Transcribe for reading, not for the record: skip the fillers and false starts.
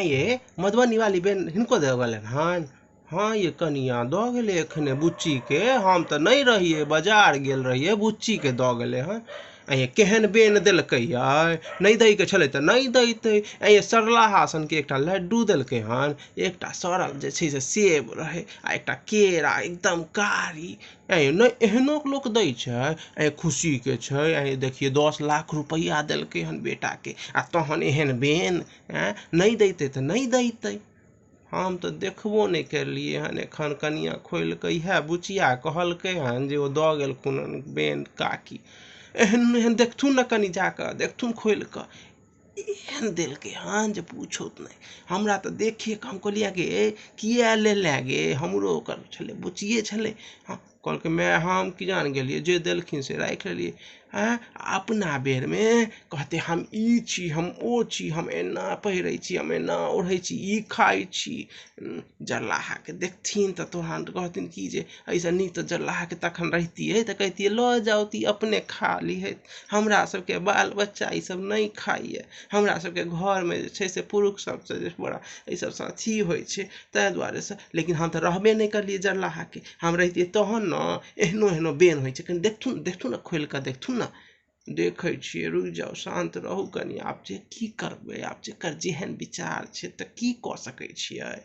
ये मधुबनी वाली बेन हिनको दे गेलन हन। हाँ ये कनिया दऽ गेलै एखने बुच्ची के, हम तऽ नहीं रहिए, बाजार गेल रहिए, बुच्ची के दऽ गेलै हन। ये केहन बेन देलकै ये, नहीं दै के छलै तऽ नहीं दैतै। ये सरलाहा सन के एकटा लड्डू देलकै हन, एकटा सड़ल जे छै से सेब रहे आ एकटा केरा एकदम कारी। नहीं एहनो लोक दै छै, खुशी के छै। देखिए 10 लाख रुपया देलकै हन बेटा के, आ तहन एहन बेन नहीं दैतै तऽ नहीं दैतै। हम तो देखबो नहीं करलिए हन एखन, कनिया खोल के इएह बुचिया कहलकै हन जे ओ दऽ गेलखुन बेन काकी। एहन एहन देखथुन न, कनि जाकऽ देखथुन खोल कऽ, एहन देलकै हन जे पूछो नहीं। हमरा तो देखे के हम कहलिए गे किया लेले गे, हमरो ओकर छलै, बुचिए छलै। हाँ कहलकै मैं हम की जान गेलिए, जे देलखिन से राखि लेलिए। अपना बेर में कहते हम ई छी, हम ओ छी, हम एना पहिरै छी, हम एना ओढ़ै छी, ई खाइ छी। जरलाहा के देखथिन तऽ तोरा कहथिन कि जे ऐसा नीक तऽ जरलाहा के तखन रहितियै तऽ कहितियै लऽ जाउ ती अपने खा लिहैत। हमरा सबके बाल बच्चा ई सब नहीं खाइए, हमरा सबके घर में जे छै से पुरुष सबसे जे बड़ा ई सब अथी होइ छै, ताहि दुआरे से। लेकिन हम तऽ रहबे नहीं करलिए जरलाहा के, हम रहितियै तहन न। एहनो एहनो बेन होइ छै, कनि देखथुन न खोल कऽ देखथुन न। देखै छियै, रुकि जाउ, शांत रहू कनि। आब जे की करबै, आब जेकर जेहन विचार छै तऽ की कऽ सकै छियै।